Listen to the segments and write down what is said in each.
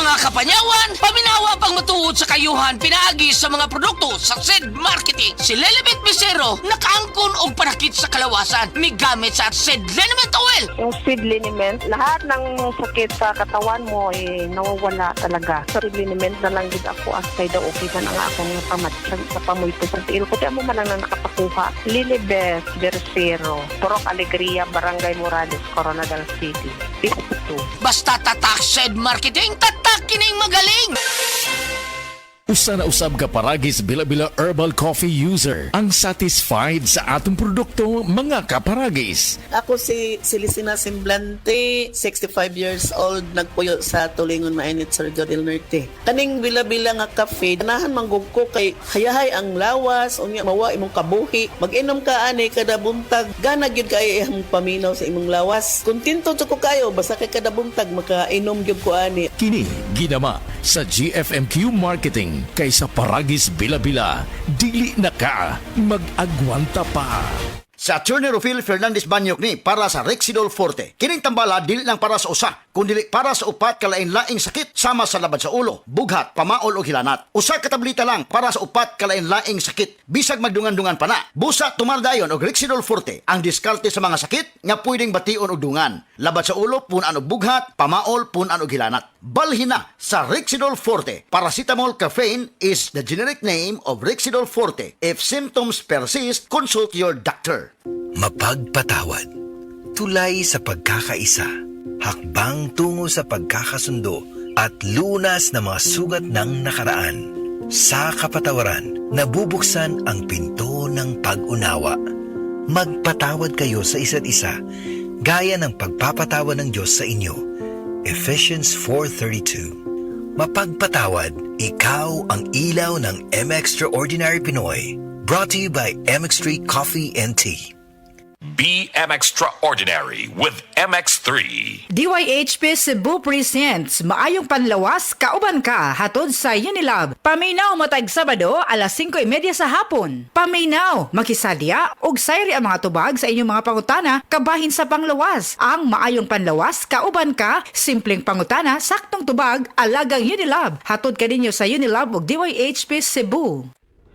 mga kapanyawan, paminawa pang matuod sa kayuhan pinaagi sa mga produkto sa SED Marketing. Si Lelibet Bisero nakaangkon og panakit sa kalawasan migamit sa SED Liniment Oil. Yung seed liniment, lahat ng sakit sa katawan mo nawawala talaga. Sa seed liniment na lang din ako asay daw okay man ang akong pamatsag sa pamoy ko sa tiil ko. Tiyan mo man lang na nakapakuha. Lilibet Bisero, Purok Alegria, Barangay Morales, Coronadal City. 52. Basta tatak SED Marketing, tatak kining magaling! Usa na usab ka paragis bila-bila herbal coffee user ang satisfied sa atong produkto, mga kaparagis. Ako si Celicina Semblante, 65 years old, nagpuyo sa Tulingon Mainit, Surigao del Norte. Kaning bila-bila nga kafe, ganahan manggug ko kay hayahay ang lawas, unya mawa imong kabuhi. Mag-inom ka ani kada buntag, gana gyud kay imong paminaw sa imong lawas. Kontento jud ko kayo basta kay kada buntag makainom gyud ko ani. Kini ginama sa GFMQ Marketing kaysa paragis bila-bila, dili na ka mag-agwanta pa. Sa Attorney Rufil Fernandez Banyok ni para sa Rexidol Forte. Kining tambala dili lang para sa usa, kundi para sa upat kalain-laing sakit sama sa labad sa ulo, bughat, pamaol o hilanat. Usa ka tableta lang para sa upat kalain-laing sakit, bisag magdungan-dungan pa na. Busa tumaldayon og Rexidol Forte ang diskarte sa mga sakit nga pwedeng bation og dungan. Labad sa ulo punan og bughat, pamaol punan og hilanat. Balhin na sa Rexidol Forte. Paracetamol caffeine is the generic name of Rexidol Forte. If symptoms persist, consult your doctor. Mapagpatawad, tulay sa pagkakaisa, hakbang tungo sa pagkakasundo at lunas ng mga sugat ng nakaraan. Sa kapatawaran, nabubuksan ang pinto ng pag-unawa. Magpatawad kayo sa isa't isa, gaya ng pagpapatawad ng Diyos sa inyo. Ephesians 4:32. Mapagpatawad, ikaw ang ilaw ng M-Extraordinary Pinoy. Brought to you by MX3 Coffee and Tea. Be Extraordinary with MX3. DYHP Cebu presents Maayong Panlawas, Kauban Ka, hatod sa Unilab. Paminaw matag Sabado, alas 5:30 sa hapon. Paminaw, makisadya, og sayri ang mga tubag sa inyong mga pangutana, kabahin sa panglawas. Ang Maayong Panlawas, Kauban Ka, simpleng pangutana, saktong tubag, alagang Unilab. Hatod ka ninyo sa Unilab og DYHP Cebu.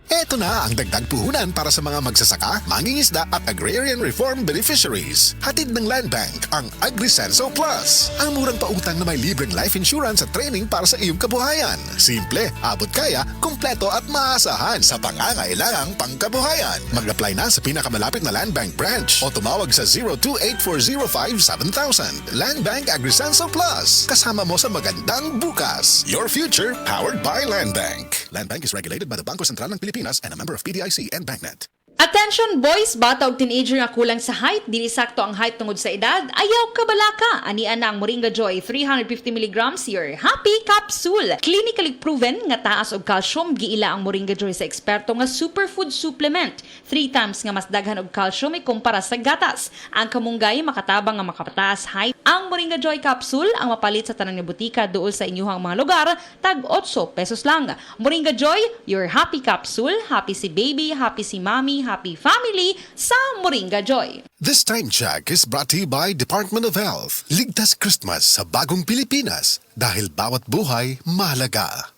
Ito na ang dagdag puhunan para sa mga magsasaka, mangingisda at agrarian reform beneficiaries. Hatid ng Land Bank ang AgriSenso Plus. Ang murang pautang na may libreng life insurance at training para sa iyong kabuhayan. Simple, abot kaya, kumpleto at maasahan sa pangangailangang pangkabuhayan. Mag-apply na sa pinakamalapit na Land Bank branch o tumawag sa 0284057000. Land Bank AgriSenso Plus. Kasama mo sa magandang bukas. Your future powered by Land Bank. Land Bank is regulated by the Bangko Sentral ng Pilipinas and a member of PDIC and BancNet. Attention boys, bata og teenager nga kulang sa height, dili sakto ang height tungod sa edad, ayaw kabalaka. Anian na ang Moringa Joy 350 mg your happy capsule. Clinically proven nga taas og calcium, giila ang Moringa Joy sa eksperto nga superfood supplement. 3 times nga mas daghan og calcium kumpara sa gatas. Ang kamunggay makatabang nga makapataas height. Ang Moringa Joy capsule ang mapalit sa tanang butika duol sa inyuhang mga lugar, tag 8 pesos lang. Moringa Joy, your happy capsule. Happy si baby, happy si mommy, happy family sa Moringa Joy. This time check is brought to you by Department of Health. Ligtas Christmas sa bagong Pilipinas dahil bawat buhay mahalaga.